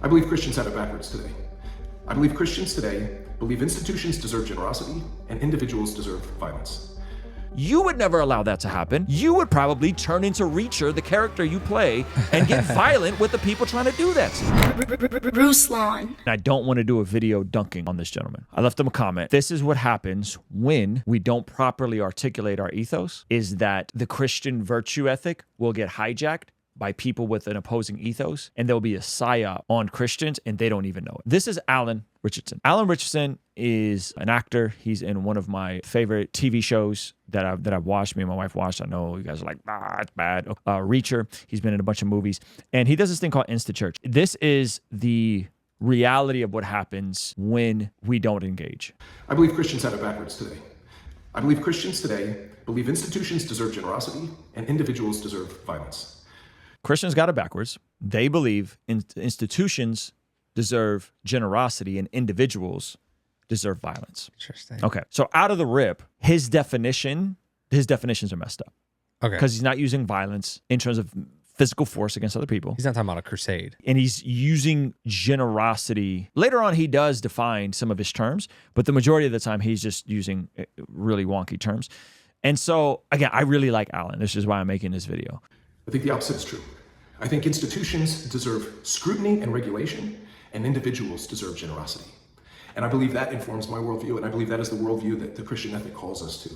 I believe Christians have it backwards today. I believe Christians today believe institutions deserve generosity and individuals deserve violence. You would never allow that to happen. You would probably turn into Reacher, the character you play, and get violent with the people trying to do that. Ruslan. I don't want to do a video dunking on this gentleman. I left him a comment. This is what happens when we don't properly articulate our ethos, is that the Christian virtue ethic will get hijacked by people with an opposing ethos, and there'll be a psyop on Christians, and they don't even know it. This is Alan Ritchson. Alan Ritchson is an actor. He's in one of my favorite TV shows that I've watched. Me and my wife watched. I know you guys are like, it's bad. Reacher. He's been in a bunch of movies, and he does this thing called InstaChurch. This is the reality of what happens when we don't engage. I believe Christians have it backwards today. I believe Christians today believe institutions deserve generosity and individuals deserve violence. Christians got it backwards. They believe institutions deserve generosity and individuals deserve violence. Interesting. Okay. So out of the rip, his definitions are messed up. Okay. Because he's not using violence in terms of physical force against other people. He's not talking about a crusade. And he's using generosity. Later on, he does define some of his terms, but the majority of the time, he's just using really wonky terms. And so, again, I really like Alan. This is why I'm making this video. I think the opposite is true. I think institutions deserve scrutiny and regulation, and individuals deserve generosity. And I believe that informs my worldview, and I believe that is the worldview that the Christian ethic calls us to.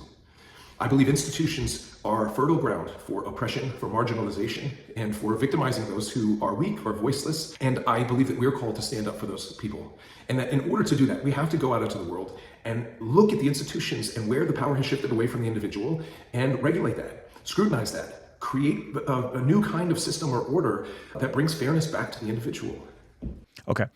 I believe institutions are fertile ground for oppression, for marginalization, and for victimizing those who are weak or voiceless. And I believe that we're called to stand up for those people. And that in order to do that, we have to go out into the world and look at the institutions and where the power has shifted away from the individual and regulate that, scrutinize that, create a new kind of system or order that brings fairness back to the individual. Okay.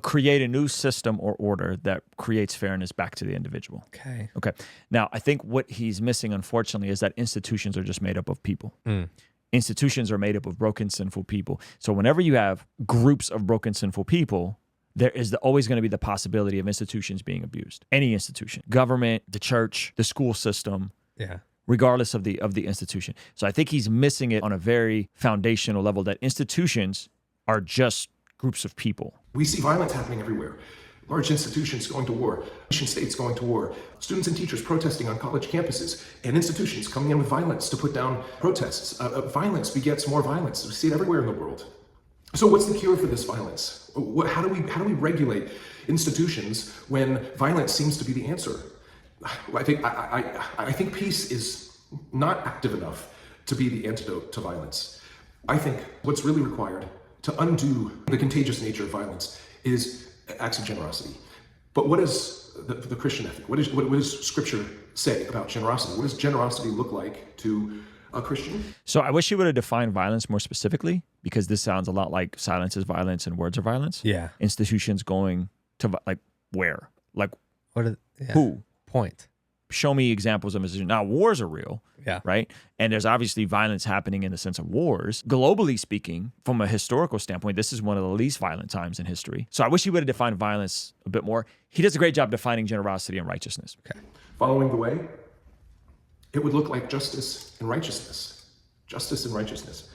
Create a new system or order that creates fairness back to the individual. Okay. Okay. Now, I think what he's missing, unfortunately, is that institutions are just made up of people. Institutions are made up of broken, sinful people. So whenever you have groups of broken, sinful people, there is always going to be the possibility of institutions being abused. Any institution, government, the church, the school system. Yeah. Regardless of the institution. So I think he's missing it on a very foundational level, that institutions are just groups of people. We see violence happening everywhere. Large institutions going to war, nation states going to war, students and teachers protesting on college campuses, and institutions coming in with violence to put down protests. Violence begets more violence. We see it everywhere in the world. So what's the cure for this violence? How do we regulate institutions when violence seems to be the answer? I think peace is not active enough to be the antidote to violence. I think what's really required to undo the contagious nature of violence is acts of generosity. But what is the Christian ethic? What does Scripture say about generosity? What does generosity look like to a Christian? So I wish he would have defined violence more specifically, because this sounds a lot like silence is violence and words are violence. Yeah. Institutions going to where? Yeah. Who? Point. Show me examples of institutions. Now, wars are real. Yeah. Right? And there's obviously violence happening in the sense of wars. Globally speaking, from a historical standpoint, this is one of the least violent times in history. So I wish he would have defined violence a bit more. He does a great job defining generosity and righteousness. Okay. Following the way, it would look like justice and righteousness. Justice and righteousness.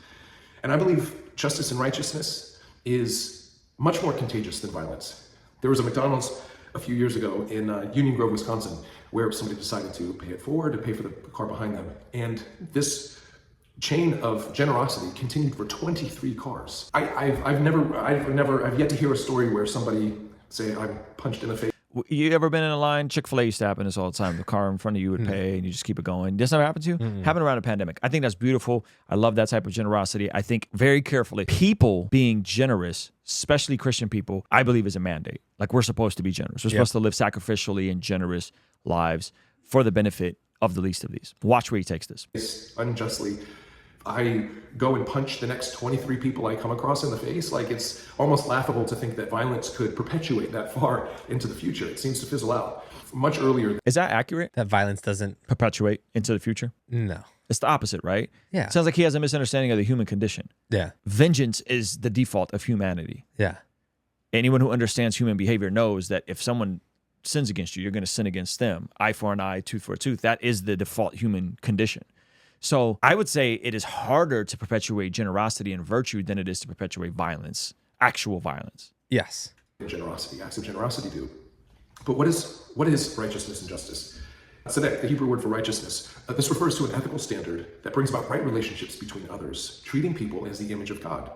And I believe justice and righteousness is much more contagious than violence. There was a McDonald's a few years ago in Union Grove, Wisconsin, where somebody decided to pay it forward and pay for the car behind them. And this chain of generosity continued for 23 cars. I've yet to hear a story where somebody say, I'm punched in the face. You ever been in a line? Chick-fil-A used to happen this all the time. The car in front of you would pay and you just keep it going. This never happened to you? Happened around a pandemic. I think that's beautiful. I love that type of generosity. I think very carefully, people being generous, especially Christian people, I believe is a mandate. Like, we're supposed to be generous. We're supposed to live sacrificially and generous lives for the benefit of the least of these. Watch where he takes this. Unjustly, I go and punch the next 23 people I come across in the face. Like, it's almost laughable to think that violence could perpetuate that far into the future. It seems to fizzle out much earlier. Is that accurate? That violence doesn't Perpetuate into the future? No. It's the opposite, right? Yeah. Sounds like he has a misunderstanding of the human condition. Yeah. Vengeance is the default of humanity. Yeah. Anyone who understands human behavior knows that if someone sins against you, you're going to sin against them. Eye for an eye, tooth for a tooth. That is the default human condition. So I would say it is harder to perpetuate generosity and virtue than it is to perpetuate violence. actual violence. Yes. Generosity, acts of generosity do. But what is righteousness and justice? Tzedek, the Hebrew word for righteousness, this refers to an ethical standard that brings about right relationships between others, treating people as the image of God.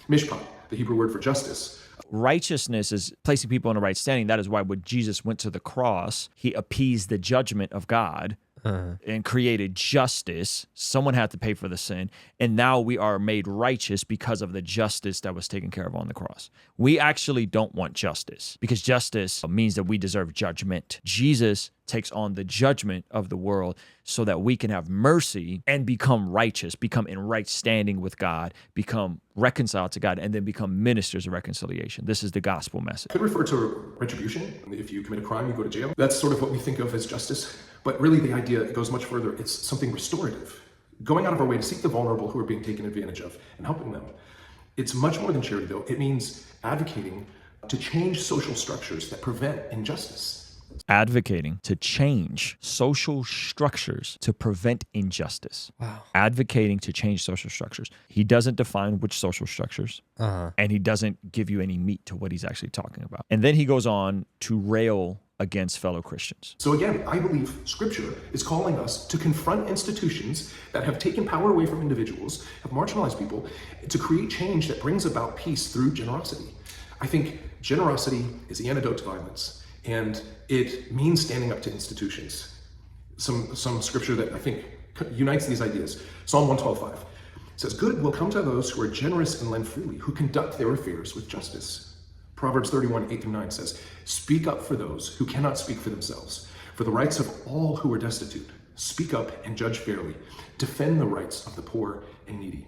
Mishpat, the Hebrew word for justice. Righteousness is placing people in a right standing. That is why when Jesus went to the cross, he appeased the judgment of God and created justice. Someone had to pay for the sin. And now we are made righteous because of the justice that was taken care of on the cross. We actually don't want justice because justice means that we deserve judgment. Jesus takes on the judgment of the world so that we can have mercy and become righteous, become in right standing with God, become reconciled to God, and then become ministers of reconciliation. This is the gospel message. Could refer to retribution. If you commit a crime, you go to jail. That's sort of what we think of as justice. But really the idea goes much further. It's something restorative. Going out of our way to seek the vulnerable who are being taken advantage of and helping them. It's much more than charity, though. It means advocating to change social structures that prevent injustice. Advocating to change social structures to prevent injustice. Wow. Advocating to change social structures. He doesn't define which social structures, and he doesn't give you any meat to what he's actually talking about. And then he goes on to rail against fellow Christians. So again, I believe Scripture is calling us to confront institutions that have taken power away from individuals, have marginalized people, to create change that brings about peace through generosity. I think generosity is the antidote to violence. And it means standing up to institutions. Some scripture that I think unites these ideas. Psalm 112:5 says, "Good will come to those who are generous and lend freely, who conduct their affairs with justice." Proverbs 31:8-9 says, "Speak up for those who cannot speak for themselves, for the rights of all who are destitute. Speak up and judge fairly. Defend the rights of the poor and needy."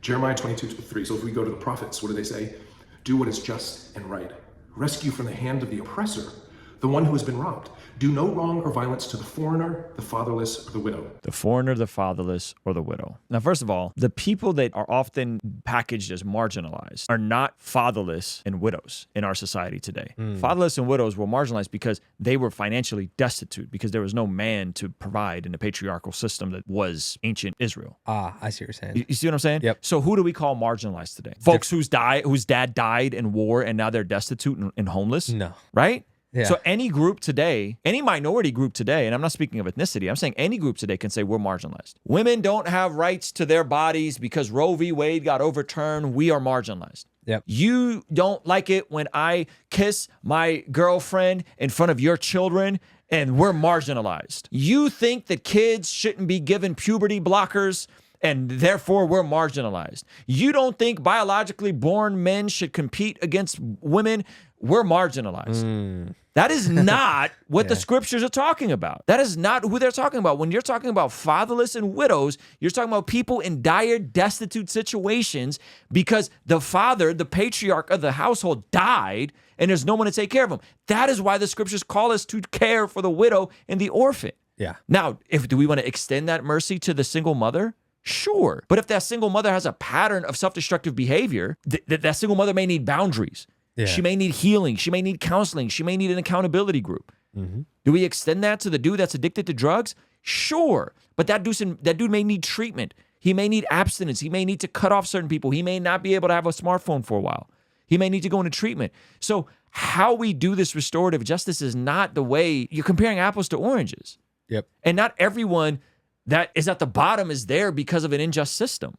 Jeremiah 22:3. So if we go to the prophets, what do they say? "Do what is just and right. Rescue from the hand of the oppressor, the one who has been robbed. Do no wrong or violence to the foreigner, the fatherless, or the widow." The foreigner, the fatherless, or the widow. Now, first of all, the people that are often packaged as marginalized are not fatherless and widows in our society today. Fatherless and widows were marginalized because they were financially destitute, because there was no man to provide in the patriarchal system that was ancient Israel. I see what you're saying. You see what I'm saying? Yep. So who do we call marginalized today? Folks whose dad died in war and now they're destitute and homeless? No. Right? Yeah. So any group today, any minority group today, and I'm not speaking of ethnicity, I'm saying any group today can say we're marginalized. Women don't have rights to their bodies because Roe v. Wade got overturned. We are marginalized. Yep. You don't like it when I kiss my girlfriend in front of your children, and we're marginalized. You think that kids shouldn't be given puberty blockers, and therefore we're marginalized. You don't think biologically born men should compete against women. We're marginalized. That is not what the scriptures are talking about. That is not who they're talking about. When you're talking about fatherless and widows, you're talking about people in dire, destitute situations because the father, the patriarch of the household, died and there's no one to take care of them. That is why the scriptures call us to care for the widow and the orphan. Yeah. Now, do we want to extend that mercy to the single mother? Sure. But if that single mother has a pattern of self-destructive behavior, that single mother may need boundaries. Yeah. She may need healing. She may need counseling. She may need an accountability group. Do we extend that to the dude that's addicted to drugs? Sure. But that dude may need treatment. He may need abstinence. He may need to cut off certain people. He may not be able to have a smartphone for a while. He may need to go into treatment. So how we do this restorative justice is not the way you're comparing apples to oranges. Yep. And not everyone that is at the bottom is there because of an unjust system.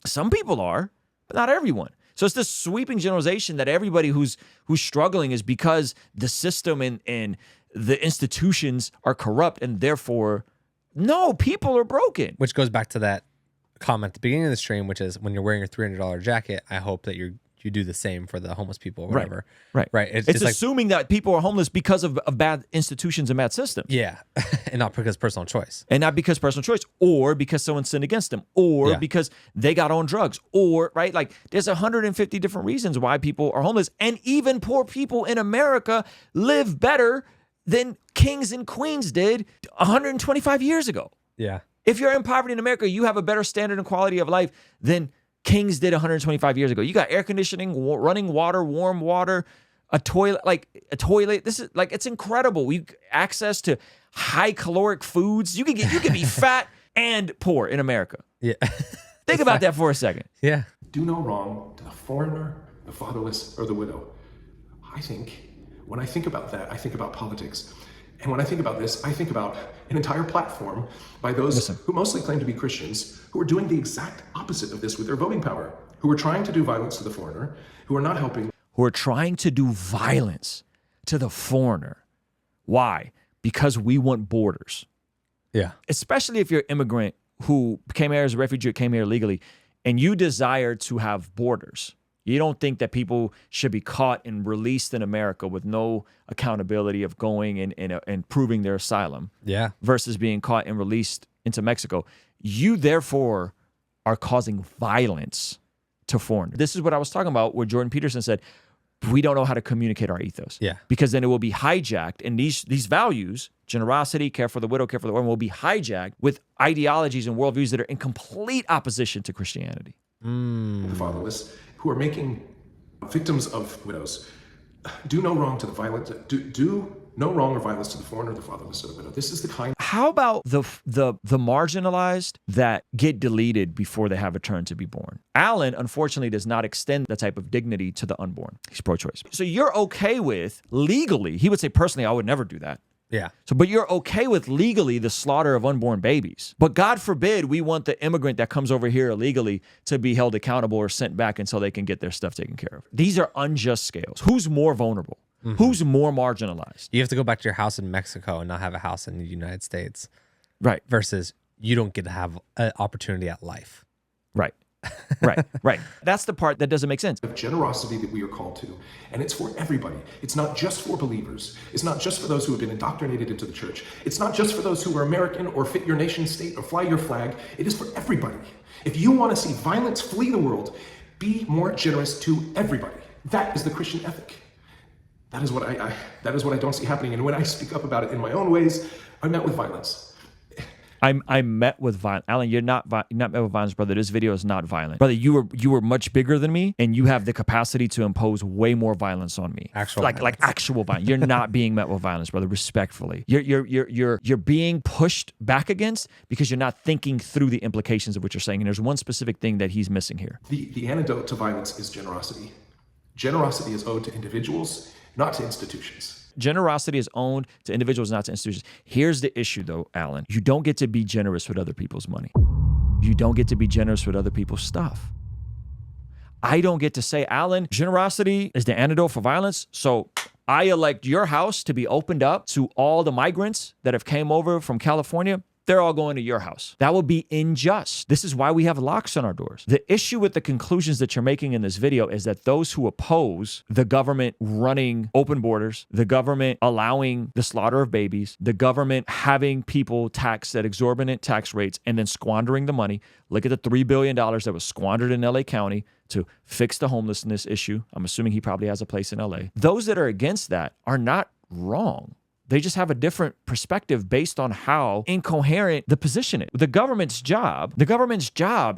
Some people are, but not everyone. So it's this sweeping generalization that everybody who's struggling is because the system and the institutions are corrupt, and therefore, no, people are broken. Which goes back to that comment at the beginning of the stream, which is when you're wearing your $300 jacket, I hope that you do the same for the homeless people or whatever. Right. It's It's just assuming that people are homeless because of bad institutions and bad systems. yeah, and not because of personal choice. And not because personal choice, or because someone sinned against them, or Yeah. because they got on drugs, or, right? Like, there's 150 different reasons why people are homeless. And even poor people in America live better than kings and queens did 125 years ago. Yeah. If you're in poverty in America, you have a better standard and quality of life than kings did 125 years ago. You got air conditioning, running water, warm water, a toilet. This is like, it's incredible. We access to high caloric foods. You can be fat and poor in America. Yeah. Think about that for a second. Yeah. Do no wrong to the foreigner, the fatherless, or the widow. When I think about that, I think about politics. And when I think about this, I think about an entire platform by those who mostly claim to be Christians, who are doing the exact opposite of this with their voting power, who are trying to do violence to the foreigner, who are not helping. Who are trying to do violence to the foreigner. Why? Because we want borders. Yeah. Especially if you're an immigrant who came here as a refugee, came here legally, and you desire to have borders. You don't think that people should be caught and released in America with no accountability of going and proving their asylum. Yeah. Versus being caught and released into Mexico. You therefore are causing violence to foreigners. This is what I was talking about where Jordan Peterson said, we don't know how to communicate our ethos. Yeah. Because then it will be hijacked, and these values, generosity, care for the widow, care for the orphan, will be hijacked with ideologies and worldviews that are in complete opposition to Christianity. The fatherless, who are making victims of widows. Do no wrong to the violent. Do no wrong or violence to the foreigner, the fatherless, or the widow. This is the kind. How about the marginalized that get deleted before they have a turn to be born? Alan, unfortunately, does not extend that type of dignity to the unborn. He's pro-choice. So you're okay with legally, he would say personally, I would never do that. Yeah. So, but you're okay with legally the slaughter of unborn babies. But God forbid we want the immigrant that comes over here illegally to be held accountable or sent back until they can get their stuff taken care of. These are unjust scales. Who's more vulnerable? Mm-hmm. Who's more marginalized? You have to go back to your house in Mexico and not have a house in the United States. Right. Versus you don't get to have an opportunity at life. Right. Right. That's the part that doesn't make sense. Of generosity that we are called to. And it's for everybody. It's not just for believers. It's not just for those who have been indoctrinated into the church. It's not just for those who are American or fit your nation state or fly your flag. It is for everybody. If you want to see violence flee the world, be more generous to everybody. That is the Christian ethic. That is what I don't see happening. And when I speak up about it in my own ways, I'm met with violence. I'm met with violence. Alan, you're not met with violence, brother. This video is not violent. Brother, you were much bigger than me, and you have the capacity to impose way more violence on me. Like actual violence. You're not being met with violence, brother, respectfully. You're being pushed back against because you're not thinking through the implications of what you're saying. And there's one specific thing that he's missing here. The antidote to violence is generosity. Generosity is owed to individuals, not to institutions. Generosity is owned to individuals, not to institutions. Here's the issue, though, Alan. You don't get to be generous with other people's money. You don't get to be generous with other people's stuff. I don't get to say, Alan, generosity is the antidote for violence, so I elect your house to be opened up to all the migrants that have came over from California. They're all going to your house. That would be unjust. This is why we have locks on our doors. The issue with the conclusions that you're making in this video is that those who oppose the government running open borders, the government allowing the slaughter of babies, the government having people taxed at exorbitant tax rates and then squandering the money. Look at the $3 billion that was squandered in LA County to fix the homelessness issue. I'm assuming he probably has a place in LA. Those that are against that are not wrong. They just have a different perspective based on how incoherent the position is. The government's job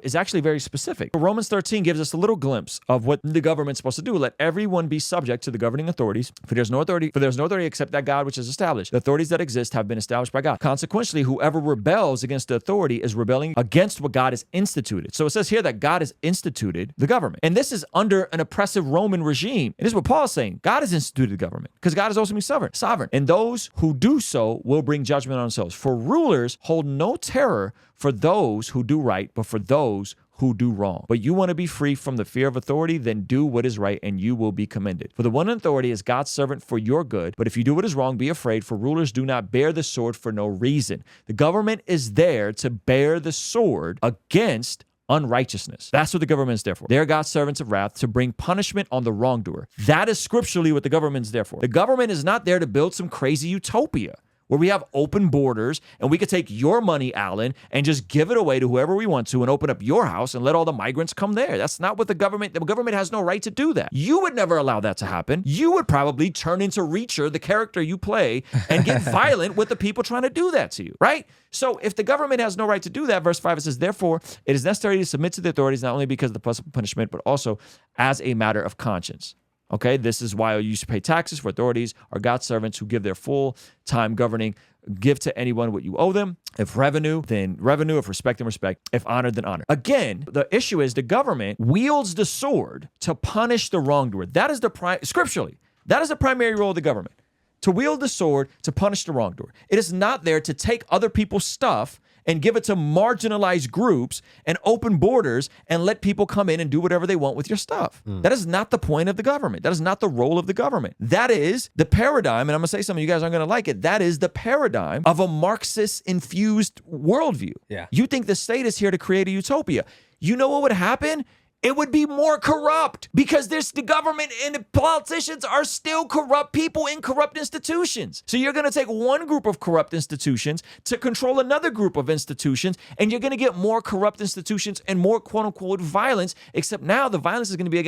is actually very specific. Romans 13 gives us a little glimpse of what the government's supposed to do. Let everyone be subject to the governing authorities. For there's no authority except that God which is established. The authorities that exist have been established by God. Consequently, whoever rebels against the authority is rebelling against what God has instituted. So it says here that God has instituted the government. And this is under an oppressive Roman regime. And this is what Paul is saying. God has instituted the government because God is ultimately sovereign. And those who do so will bring judgment on themselves. For rulers hold no terror for those who do right, but for those who do wrong. But you want to be free from the fear of authority, then do what is right, and you will be commended. For the one in authority is God's servant for your good, but if you do what is wrong, be afraid, for rulers do not bear the sword for no reason. The government is there to bear the sword against unrighteousness. That's what the government is there for. They're God's servants of wrath to bring punishment on the wrongdoer. That is scripturally what the government is there for. The government is not there to build some crazy utopia where we have open borders and we could take your money, Alan, and just give it away to whoever we want to and open up your house and let all the migrants come there. That's not what the government has no right to do that. You would never allow that to happen. You would probably turn into Reacher, the character you play, and get violent with the people trying to do that to you, right? So if the government has no right to do that, verse 5, it says, therefore, it is necessary to submit to the authorities, not only because of the possible punishment, but also as a matter of conscience. Okay, this is why you should pay taxes, for authorities are God's servants who give their full time governing give to anyone what you owe them. If revenue, then revenue. If respect, then respect. If honor, then honor. Again, the issue is the government wields the sword to punish the wrongdoer. That is scripturally, that is the primary role of the government, to wield the sword to punish the wrongdoer. It is not there to take other people's stuff and give it to marginalized groups and open borders and let people come in and do whatever they want with your stuff. That is not the point of the government. That is not the role of the government. That is the paradigm, and I'm going to say something, you guys aren't going to like it. That is the paradigm of a Marxist-infused worldview. Yeah. You think the state is here to create a utopia. You know what would happen? It would be more corrupt because there's the government and the politicians are still corrupt people in corrupt institutions. So you're going to take one group of corrupt institutions to control another group of institutions, and you're going to get more corrupt institutions and more quote unquote violence, except now the violence is going to be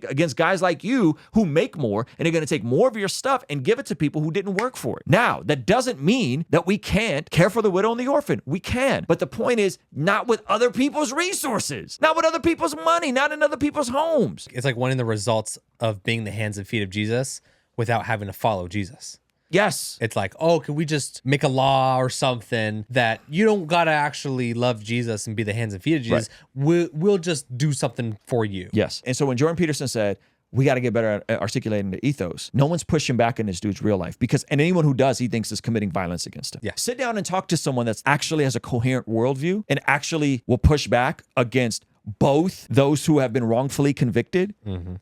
against guys like you who make more, and they're going to take more of your stuff and give it to people who didn't work for it. Now, that doesn't mean that we can't care for the widow and the orphan. We can. But the point is, not with other people's resources, not with other people's money, not in other people's homes. It's like wanting the results of being the hands and feet of Jesus without having to follow Jesus. Yes. It's like, oh, can we just make a law or something that you don't got to actually love Jesus and be the hands and feet of Jesus. Right. We'll just do something for you. Yes. And so when Jordan Peterson said, we got to get better at articulating the ethos, no one's pushing back in this dude's real life, and anyone who does, he thinks is committing violence against him. Yeah. Sit down and talk to someone that's actually has a coherent worldview and actually will push back against both those who have been wrongfully convicted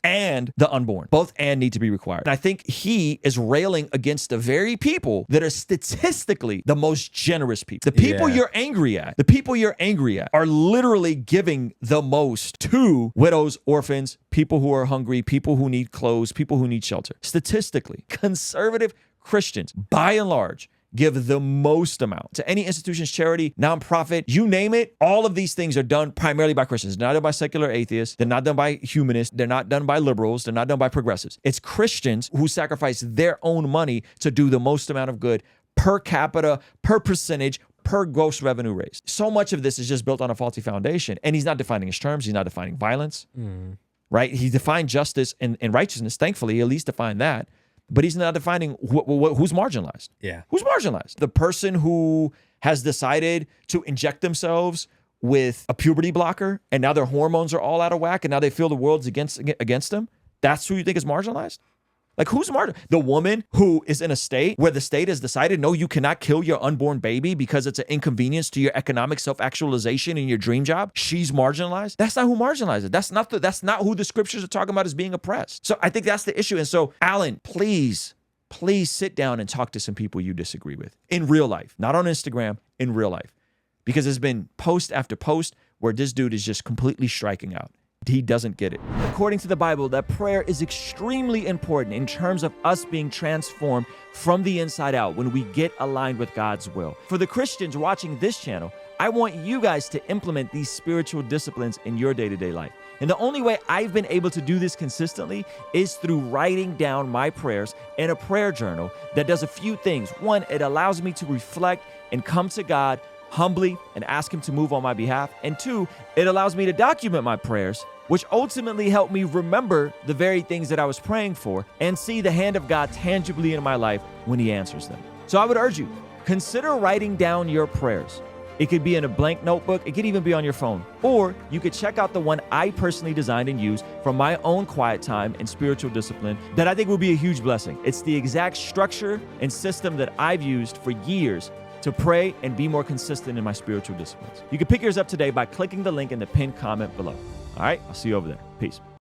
and the unborn. Both and need to be required. And I think he is railing against the very people that are statistically the most generous people. The people you're angry at, are literally giving the most to widows, orphans, people who are hungry, people who need clothes, people who need shelter. Statistically, conservative Christians, by and large, give the most amount to any institution's charity, nonprofit, you name it. All of these things are done primarily by Christians. They're not done by secular atheists. They're not done by humanists. They're not done by liberals. They're not done by progressives. It's Christians who sacrifice their own money to do the most amount of good per capita, per percentage, per gross revenue raised. So much of this is just built on a faulty foundation. And he's not defining his terms. He's not defining violence, right? He defined justice and righteousness. Thankfully, he at least defined that. But he's not defining who's marginalized. Yeah. Who's marginalized? The person who has decided to inject themselves with a puberty blocker and now their hormones are all out of whack and now they feel the world's against them. That's who you think is marginalized? Like, who's marginalized? The woman who is in a state where the state has decided, no, you cannot kill your unborn baby because it's an inconvenience to your economic self-actualization and your dream job. She's marginalized. That's not who marginalized it. That's not who the scriptures are talking about as being oppressed. So I think that's the issue. And so, Alan, please sit down and talk to some people you disagree with in real life, not on Instagram, in real life, because there's been post after post where this dude is just completely striking out. He doesn't get it. According to the Bible, that prayer is extremely important in terms of us being transformed from the inside out when we get aligned with God's will. For the Christians watching this channel, I want you guys to implement these spiritual disciplines in your day-to-day life. And the only way I've been able to do this consistently is through writing down my prayers in a prayer journal that does a few things. One, it allows me to reflect and come to God humbly and ask him to move on my behalf. And two, it allows me to document my prayers, which ultimately help me remember the very things that I was praying for and see the hand of God tangibly in my life when he answers them. So I would urge you, consider writing down your prayers. It could be in a blank notebook. It could even be on your phone. Or you could check out the one I personally designed and used from my own quiet time and spiritual discipline that I think will be a huge blessing. It's the exact structure and system that I've used for years to pray and be more consistent in my spiritual disciplines. You can pick yours up today by clicking the link in the pinned comment below. All right, I'll see you over there. Peace.